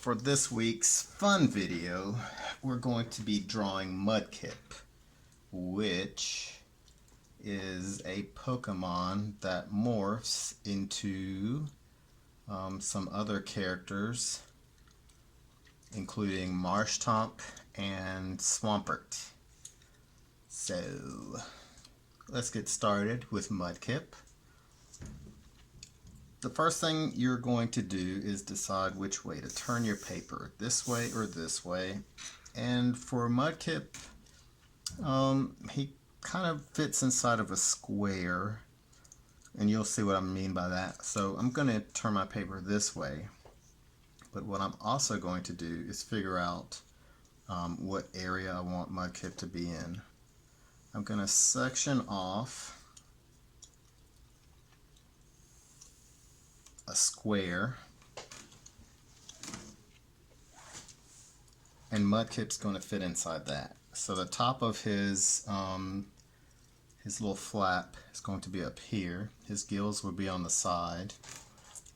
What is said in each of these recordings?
for this week's fun video, we're going to be drawing Mudkip, which is a Pokemon that morphs into some other characters, including Marshtomp and Swampert. So, let's get started with Mudkip. The first thing you're going to do is decide which way to turn your paper, this way or this way. And for Mudkip, he kind of fits inside of a square, and you'll see what I mean by that. So I'm going to turn my paper this way, but what I'm also going to do is figure out what area I want Mudkip to be in. I'm going to section off a square, and Mudkip's going to fit inside that. So the top of his little flap is going to be up here. His gills will be on the side,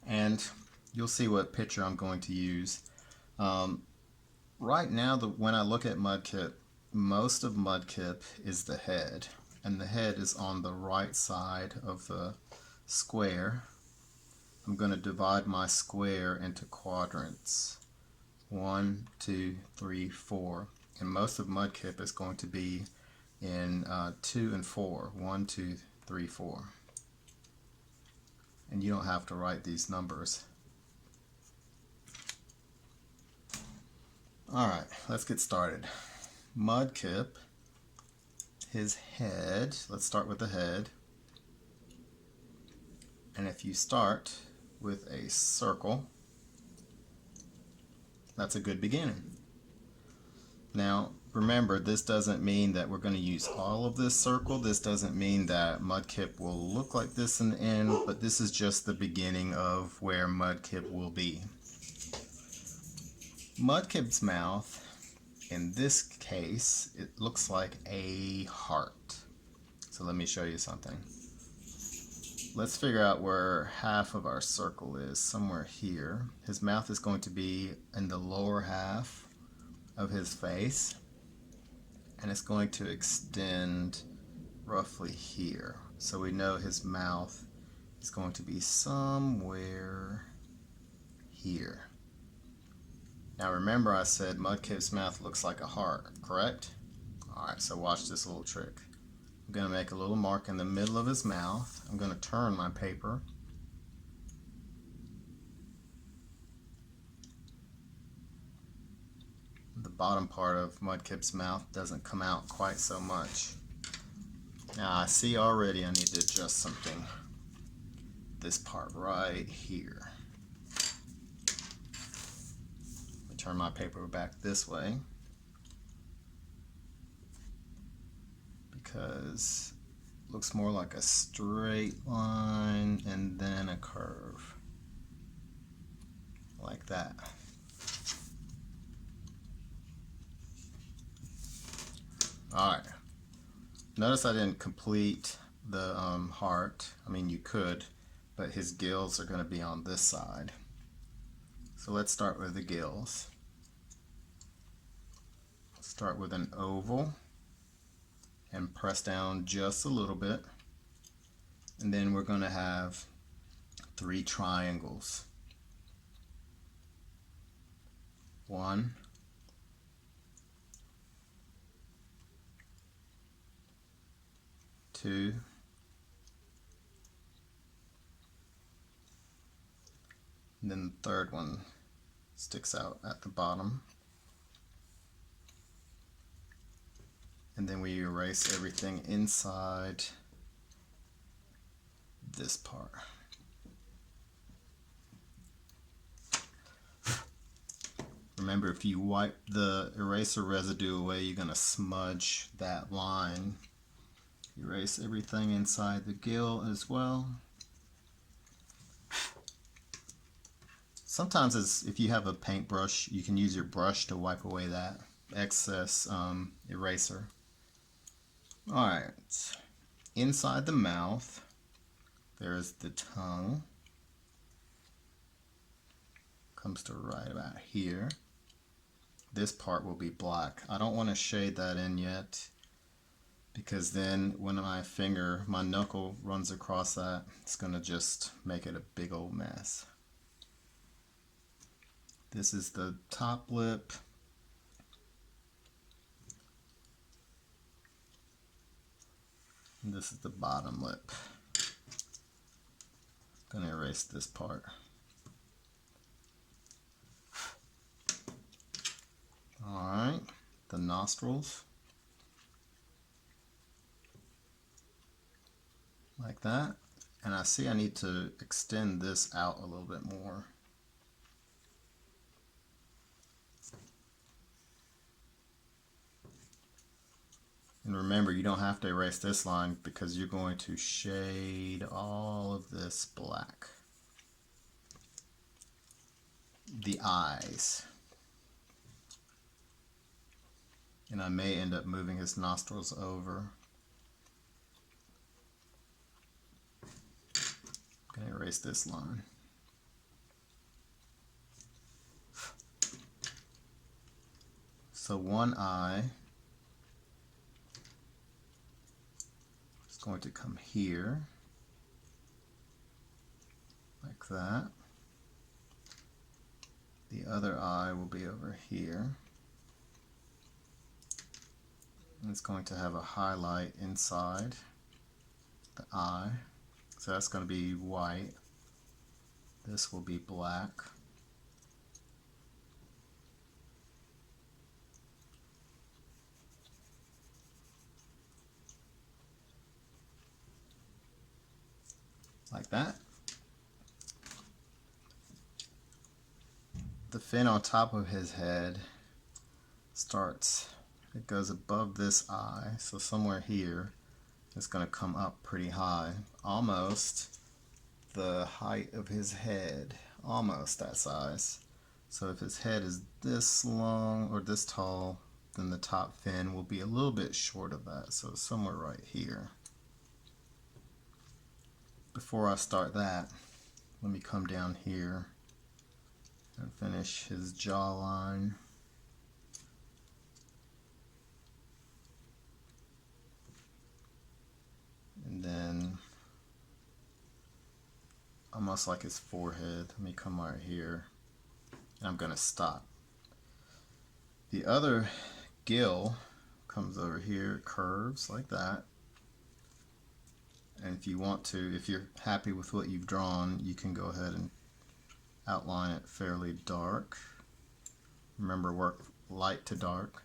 and you'll see what picture I'm going to use. Right now, when I look at Mudkip, most of Mudkip is the head, and the head is on the right side of the square. I'm going to divide my square into quadrants. 1, 2, 3, 4. And most of Mudkip is going to be in 2 and 4. 1, 2, 3, 4. And you don't have to write these numbers. Alright, let's get started. Mudkip, his head, let's start with the head. And if you start with a circle, that's a good beginning. Now remember, this doesn't mean that we're going to use all of this circle. This doesn't mean that Mudkip will look like this in the end, but this is just the beginning of where Mudkip will be. Mudkip's mouth, in this case, it looks like a heart. So let me show you something. Let's figure out where half of our circle is, somewhere here. His mouth is going to be in the lower half of his face, and it's going to extend roughly here. So we know his mouth is going to be somewhere here. Now remember, I said Mudkip's mouth looks like a heart, correct? Alright, so watch this little trick. I'm going to make a little mark in the middle of his mouth. I'm going to turn my paper. The bottom part of Mudkip's mouth doesn't come out quite so much. Now I see already I need to adjust something. This part right here. I turn my paper back this way, because it looks more like a straight line and then a curve, like that. Alright, notice I didn't complete the heart. I mean, you could, but his gills are going to be on this side. So let's start with the gills. Start with an oval and press down just a little bit, and then we're going to have 3 triangles. 1, 2, and then the third one sticks out at the bottom. And then we erase everything inside this part. Remember, if you wipe the eraser residue away, you're going to smudge that line. Erase everything inside the gill as well. Sometimes if you have a paintbrush, you can use your brush to wipe away that excess eraser. Alright, inside the mouth, there's the tongue. comes to right about here. This part will be black. I don't want to shade that in yet, because then when my knuckle runs across that, it's going to just make it a big old mess. This is the top lip. And this is the bottom lip. I'm going to erase this part. Alright, the nostrils. Like that. And I see I need to extend this out a little bit more. And remember, you don't have to erase this line because you're going to shade all of this black. The eyes. And I may end up moving his nostrils over. I'm going to erase this line. So one eye is going to come here, like that. The other eye will be over here. And it's going to have a highlight inside the eye. So that's going to be white. This will be black. Like that. The fin on top of his head it goes above this eye, so somewhere here it's going to come up pretty high, almost the height of his head, almost that size. So if his head is this long or this tall, then the top fin will be a little bit short of that, so somewhere right here. Before I start that, let me come down here and finish his jawline. And then almost like his forehead, let me come right here and I'm going to stop. The other gill comes over here, curves like that. And if you want to, if you're happy with what you've drawn, you can go ahead and outline it fairly dark. Remember, work light to dark.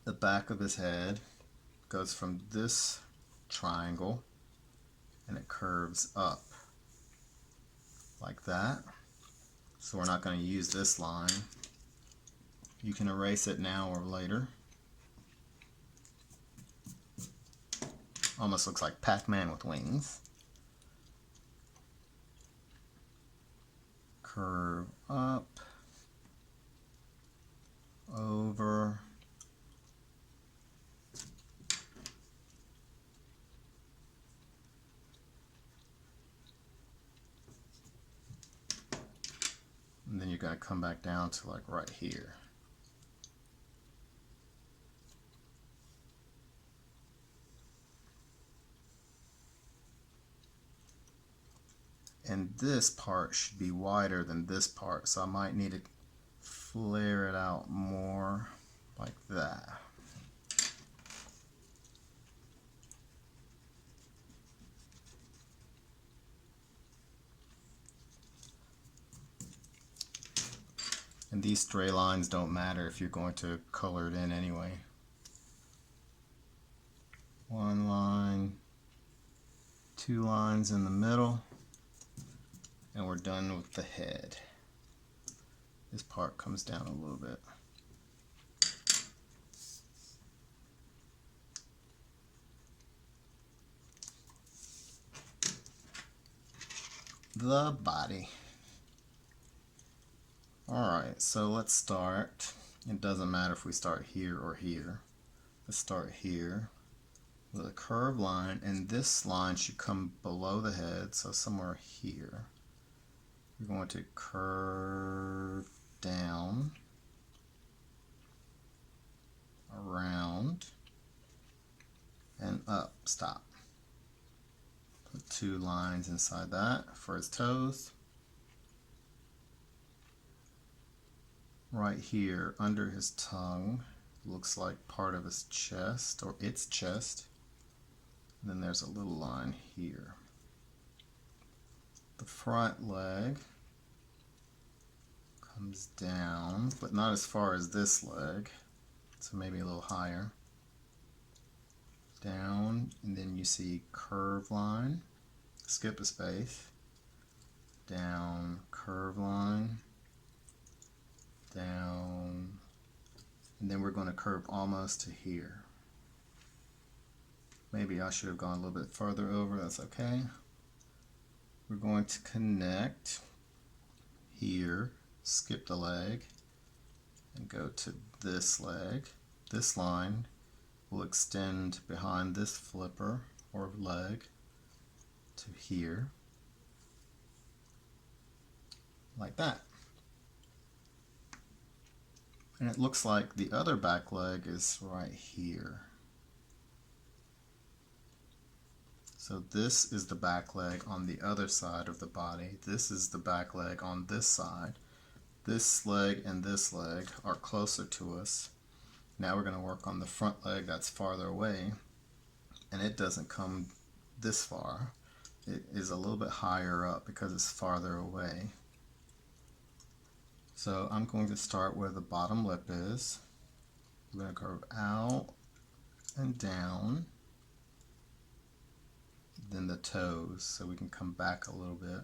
The back of his head goes from this triangle and it curves up like that. So we're not going to use this line. You can erase it now or later. Almost looks like Pac-Man with wings. Curve up, over, and then you're going to come back down to like right here. And this part should be wider than this part, so I might need to flare it out more like that. And these stray lines don't matter if you're going to color it in anyway. One line, two lines in the middle, and we're done with the head. This part comes down a little bit. The body. Alright, so let's start. It doesn't matter if we start here or here. Let's start here with a curved line, and this line should come below the head, so somewhere here. We're going to curve down, around, and up. Stop. Put 2 lines inside that for his toes. Right here under his tongue looks like part of his chest, or its chest. And then there's a little line here. The front leg comes down, but not as far as this leg, so maybe a little higher. Down, and then you see curve line, skip a space, down, curve line, down, and then we're going to curve almost to here. Maybe I should have gone a little bit further over, that's okay. We're going to connect here, skip the leg, and go to this leg. This line will extend behind this flipper or leg to here, like that. And it looks like the other back leg is right here. So this is the back leg on the other side of the body. This is the back leg on this side. This leg and this leg are closer to us. Now we're going to work on the front leg that's farther away, and it doesn't come this far. It is a little bit higher up because it's farther away. So I'm going to start where the bottom lip is. I'm going to curve out and down, then the toes, so we can come back a little bit.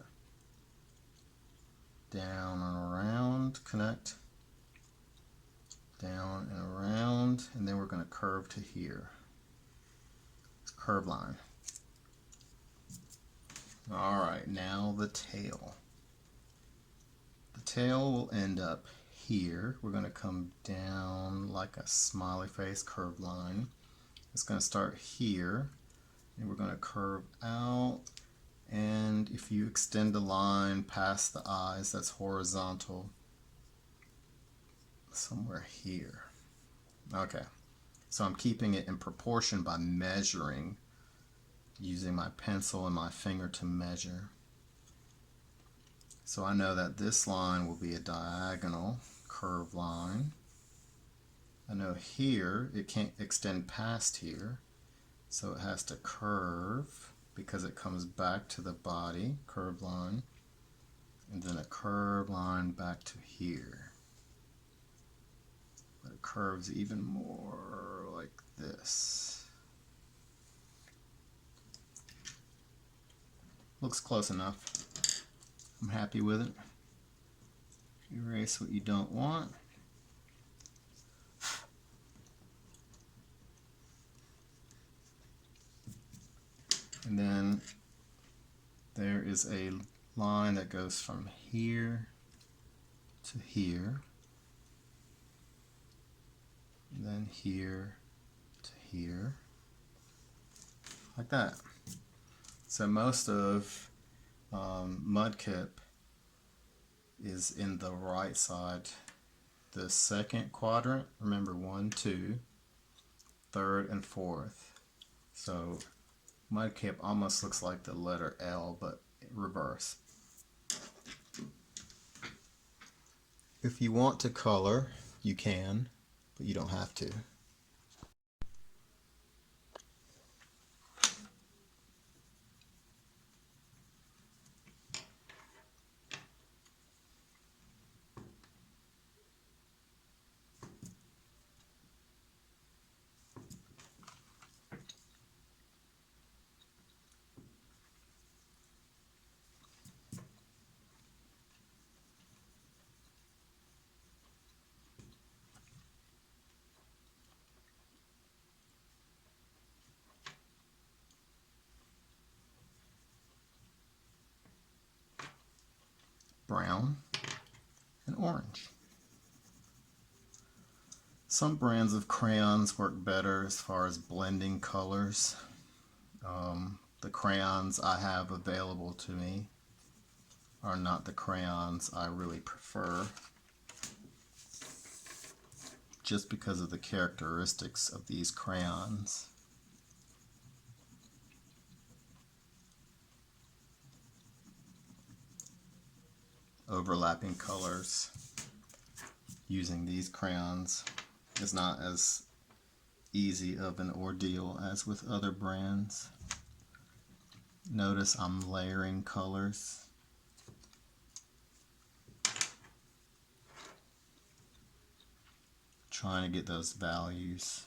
Down and around, connect. Down and around, and then we're going to curve to here. Curve line. Alright, now the tail. The tail will end up here. We're going to come down like a smiley face curved line. It's going to start here, and we're going to curve out, and if you extend the line past the eyes, that's horizontal, somewhere here. Okay, so I'm keeping it in proportion by measuring, using my pencil and my finger to measure. So I know that this line will be a diagonal curve line. I know here it can't extend past here, so it has to curve because it comes back to the body, curved line, and then a curved line back to here. But it curves even more like this. Looks close enough. I'm happy with it. Erase what you don't want. And then there is a line that goes from here to here, and then here to here, like that. So most of Mudkip is in the right side. The second quadrant, remember 1, 2, third and fourth. So Mudkip almost looks like the letter L, but reverse. If you want to color, you can, but you don't have to. Brown and orange. Some brands of crayons work better as far as blending colors. The crayons I have available to me are not the crayons I really prefer, just because of the characteristics of these crayons. Overlapping colors using these crayons is not as easy of an ordeal as with other brands. Notice I'm layering colors. Trying to get those values.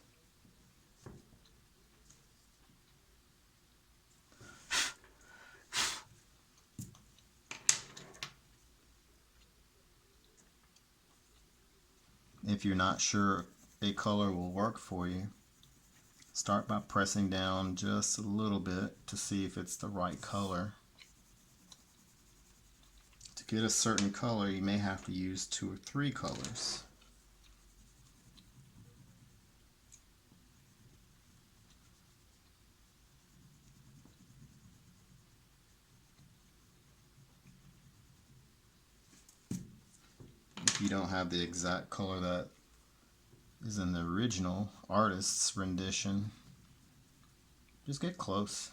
If you're not sure a color will work for you, start by pressing down just a little bit to see if it's the right color. To get a certain color, you may have to use 2 or 3 colors. If you don't have the exact color that is in the original artist's rendition, just get close.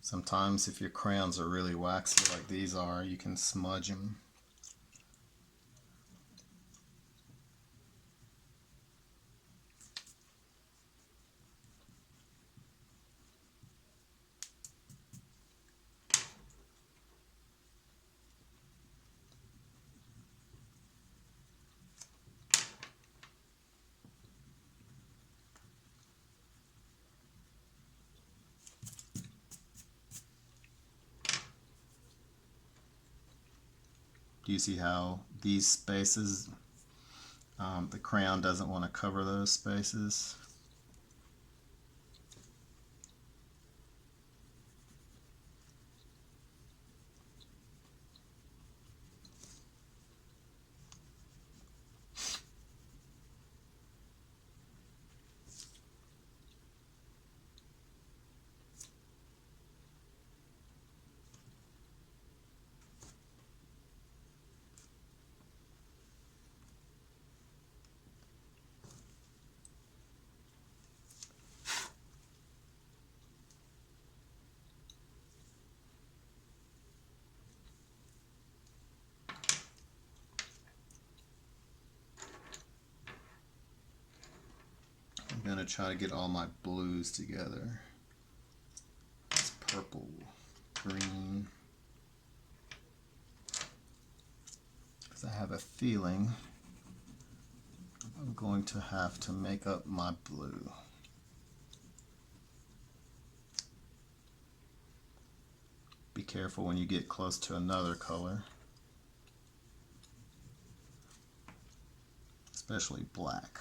Sometimes if your crayons are really waxy like these are, you can smudge them. Do you see how these spaces, the crayon doesn't want to cover those spaces? I'm going to try to get all my blues together. It's purple, green, because I have a feeling I'm going to have to make up my blue. Be careful when you get close to another color, especially black.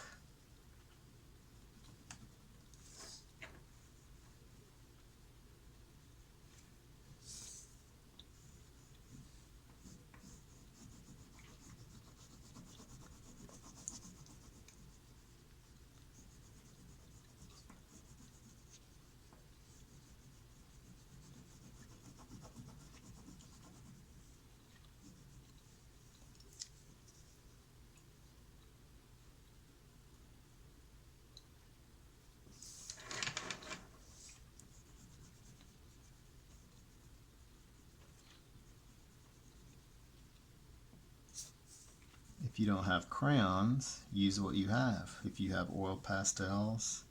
If you don't have crayons, use what you have. If you have oil pastels,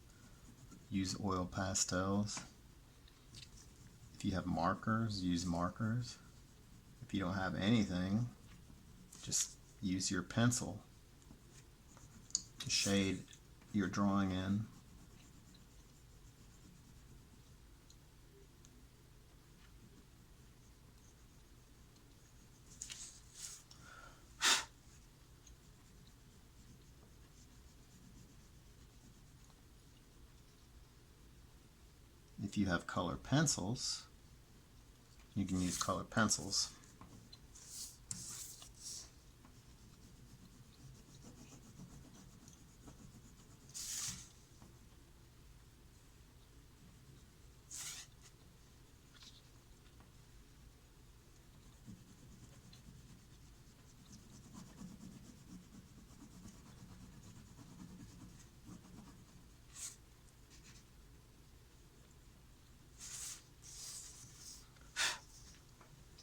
use oil pastels. If you have markers, use markers. If you don't have anything, just use your pencil to shade your drawing in. If you have colored pencils, you can use colored pencils.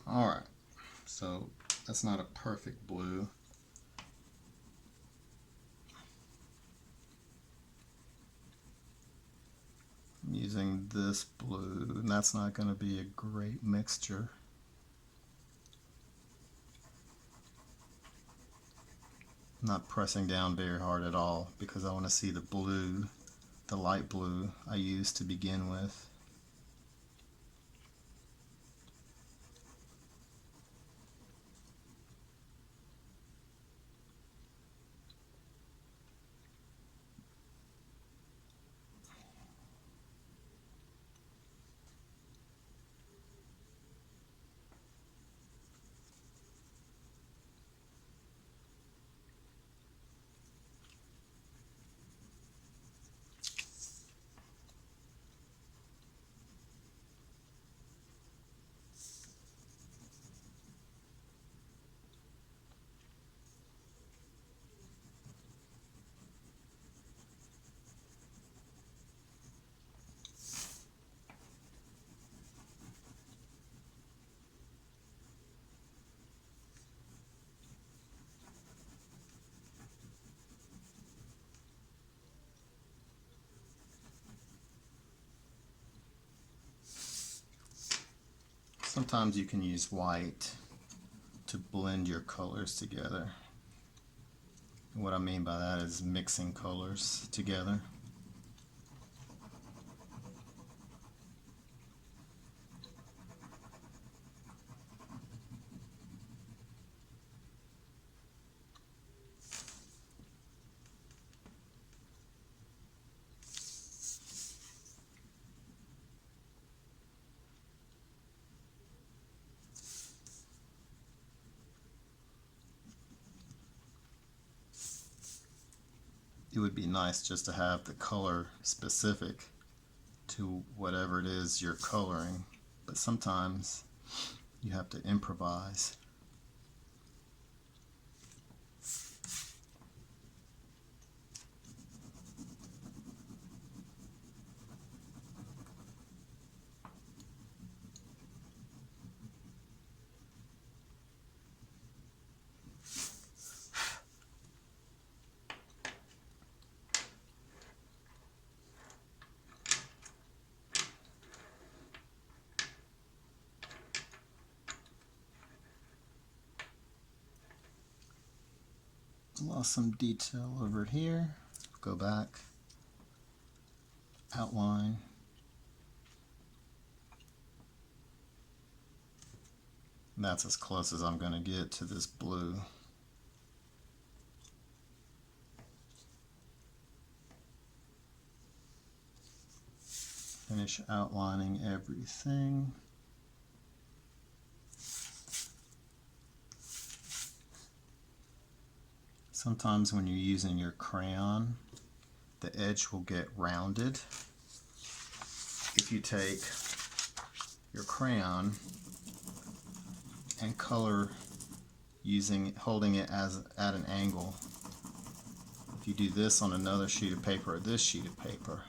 Alright, so that's not a perfect blue. I'm using this blue, and that's not going to be a great mixture. I'm not pressing down very hard at all because I want to see the blue, the light blue I used to begin with. Sometimes you can use white to blend your colors together. And what I mean by that is mixing colors together. It would be nice just to have the color specific to whatever it is you're coloring, but sometimes you have to improvise. Lost some detail over here. Go back, outline. That's as close as I'm going to get to this blue. Finish outlining everything. Sometimes when you're using your crayon, the edge will get rounded. If you take your crayon and color holding it at an angle, if you do this on another sheet of paper or this sheet of paper,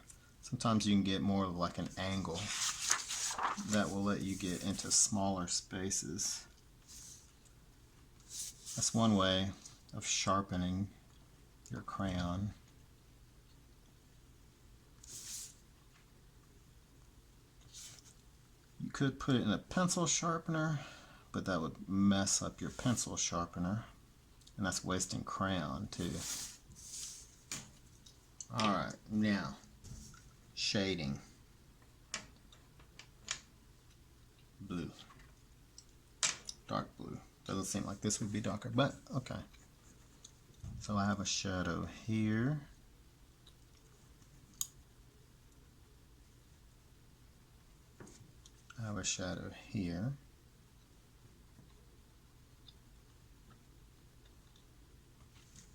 sometimes you can get more of like an angle that will let you get into smaller spaces. That's one way of sharpening your crayon. You could put it in a pencil sharpener, but that would mess up your pencil sharpener, and that's wasting crayon too. Alright, now shading. Blue. Dark blue. Doesn't seem like this would be darker, but okay. So I have a shadow here. have a shadow here.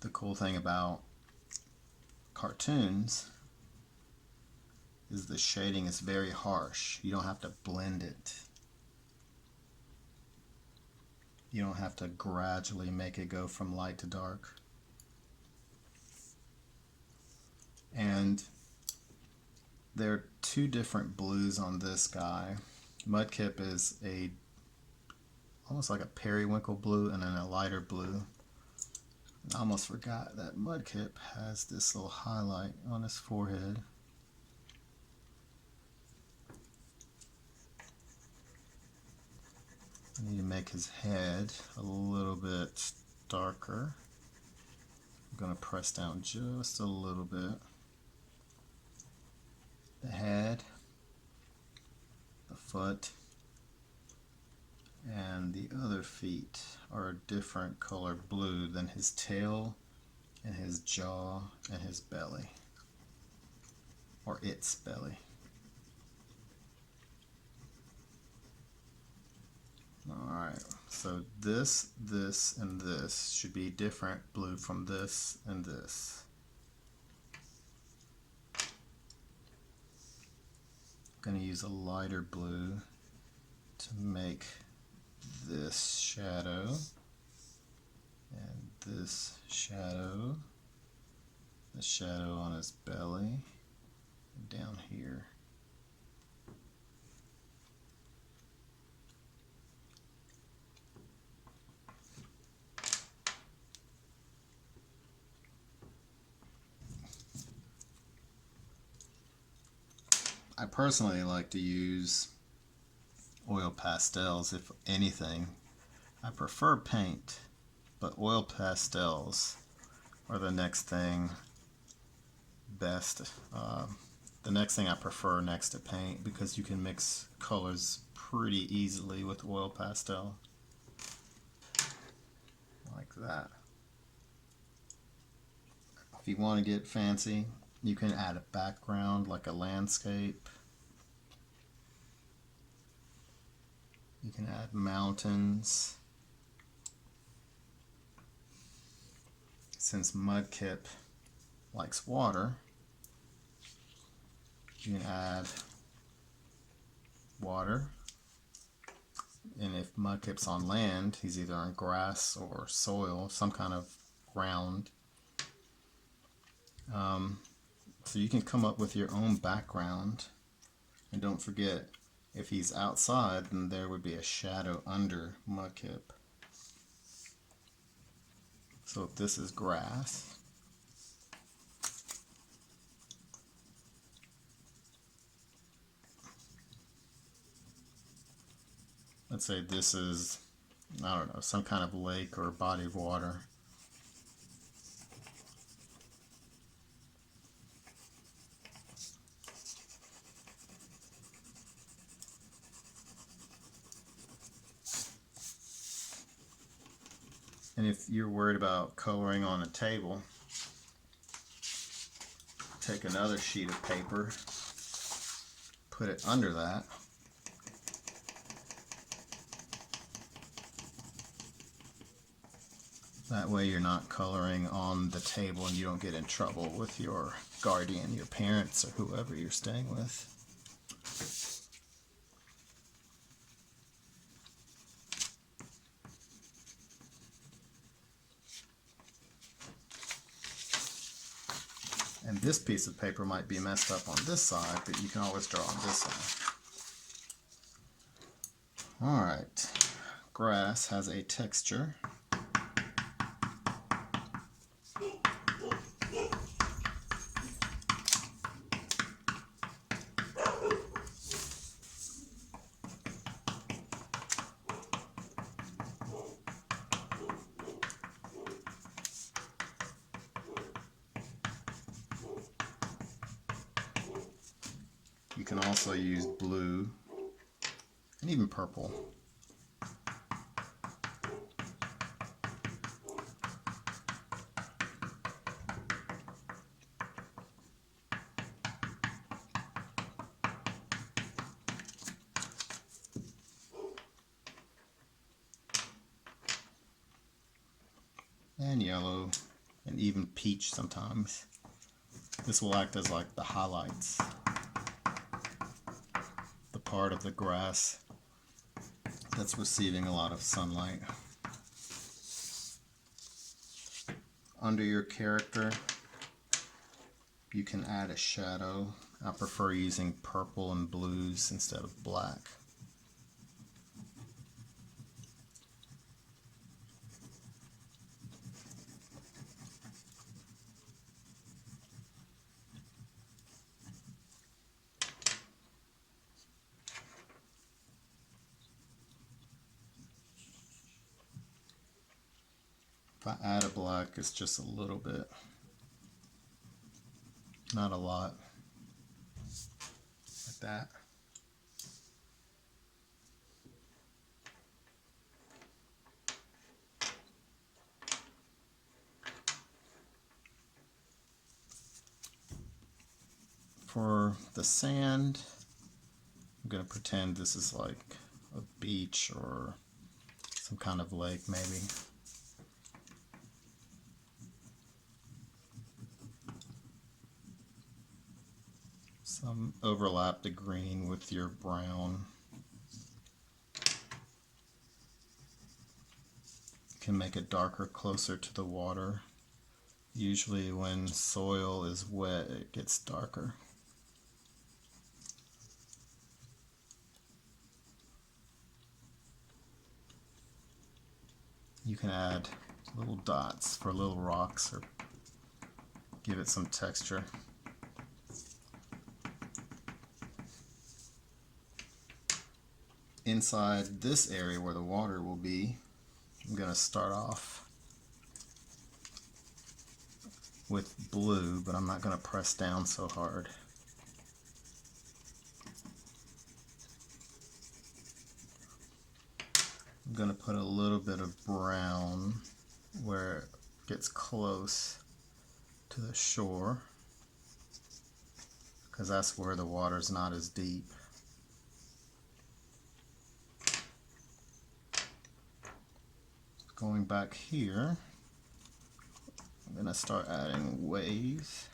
The cool thing about cartoons is the shading is very harsh. You don't have to blend it. You don't have to gradually make it go from light to dark. And there are two different blues on this guy. Mudkip is almost like a periwinkle blue and then a lighter blue. I almost forgot that Mudkip has this little highlight on his forehead. I need to make his head a little bit darker. I'm going to press down just a little bit. The head, the foot, and the other feet are a different color blue than his tail and his jaw and his belly, or its belly. Alright, so this, and this should be different blue from this and this. I'm going to use a lighter blue to make this shadow and this shadow, the shadow on his belly, and down here. I personally like to use oil pastels, if anything. I prefer paint, but oil pastels are the next thing best. The next thing I prefer next to paint, because you can mix colors pretty easily with oil pastel. Like that. If you want to get fancy, you can add a background like a landscape. You can add mountains. Since Mudkip likes water, you can add water. And if Mudkip's on land, he's either on grass or soil, some kind of ground. So you can come up with your own background. And don't forget, if he's outside, then there would be a shadow under Mudkip. So if this is grass, let's say this is, I don't know, some kind of lake or body of water. And if you're worried about coloring on a table, take another sheet of paper, put it under that, that way you're not coloring on the table and you don't get in trouble with your guardian, your parents, or whoever you're staying with. And this piece of paper might be messed up on this side, but you can always draw on this side. Alright, grass has a texture. You can also use blue and even purple. and yellow, and even peach sometimes. This will act as like the highlights, the part of the grass that's receiving a lot of sunlight. Under your character, you can add a shadow. I prefer using purple and blues instead of black. If I add a black, it's just a little bit, not a lot, like that. For the sand, I'm going to pretend this is like a beach or some kind of lake maybe. Some overlap the green with your brown. You can make it darker closer to the water. Usually when soil is wet, it gets darker. You can add little dots for little rocks or give it some texture. Inside this area where the water will be, I'm going to start off with blue, but I'm not going to press down so hard. I'm going to put a little bit of brown where it gets close to the shore, because that's where the water's not as deep. Going back here, I'm going to start adding waves.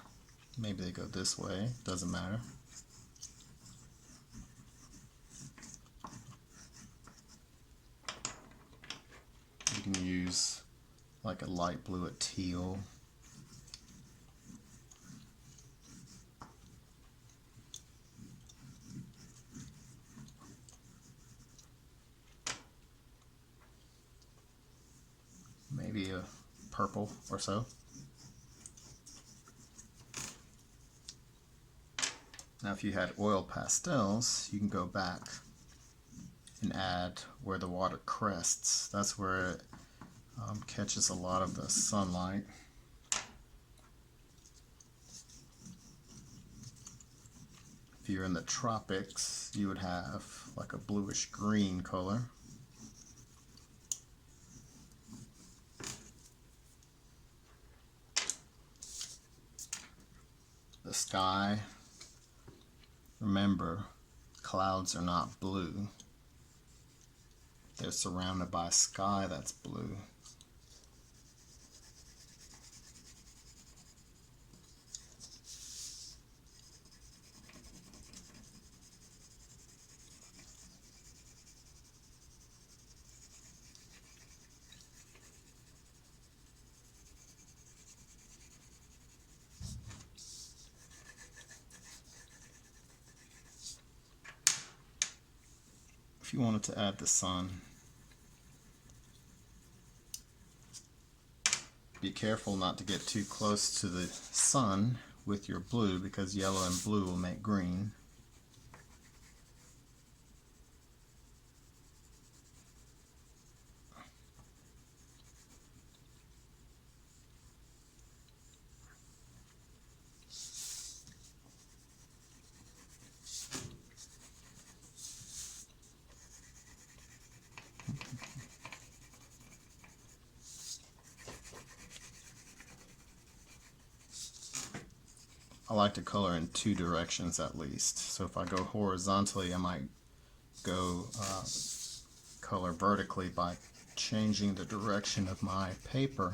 Maybe they go this way, doesn't matter. You can use like a light blue, a teal. Maybe a purple or so. Now if you had oil pastels, you can go back and add where the water crests. That's where it catches a lot of the sunlight. If you're in the tropics, you would have like a bluish green color. The sky, remember, clouds are not blue. They're surrounded by a sky that's blue. If you wanted to add the sun, be careful not to get too close to the sun with your blue, because yellow and blue will make green. I like to color in two directions at least. So if I go horizontally, I might go color vertically by changing the direction of my paper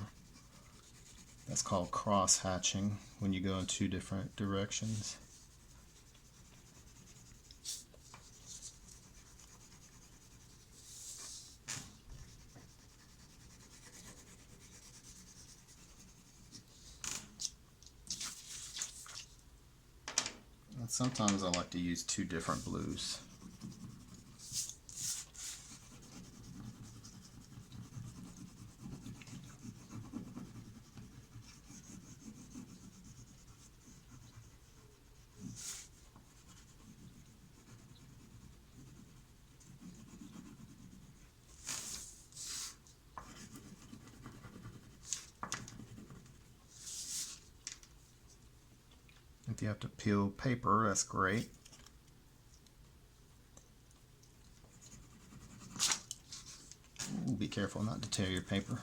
That's called cross hatching when you go in two different directions. And sometimes I like to use two different blues. If you have to peel paper, that's great. Ooh, be careful not to tear your paper.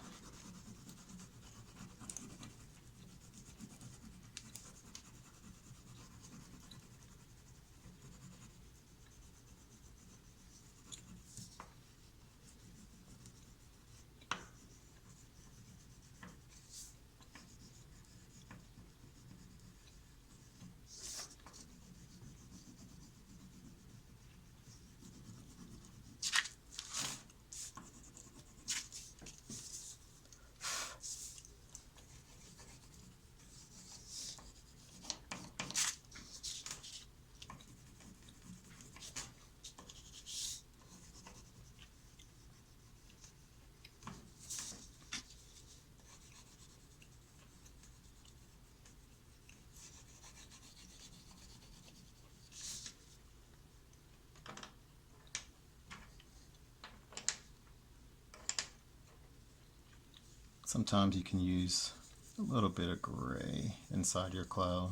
Sometimes you can use a little bit of gray inside your cloud.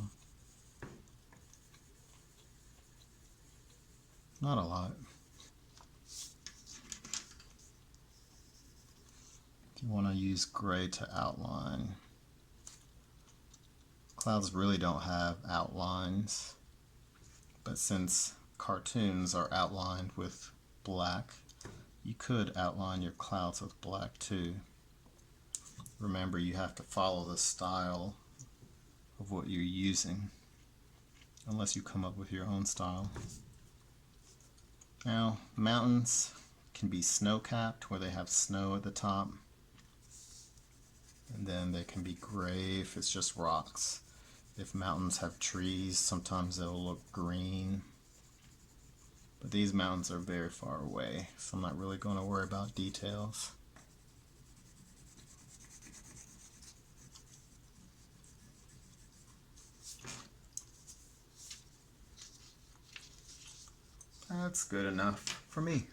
Not a lot. If you want to use gray to outline. Clouds really don't have outlines, but since cartoons are outlined with black, you could outline your clouds with black too. Remember, you have to follow the style of what you're using, unless you come up with your own style. Now, mountains can be snow-capped, where they have snow at the top, and then they can be gray if it's just rocks. If mountains have trees, sometimes they'll look green. But these mountains are very far away, so I'm not really going to worry about details. That's good enough for me.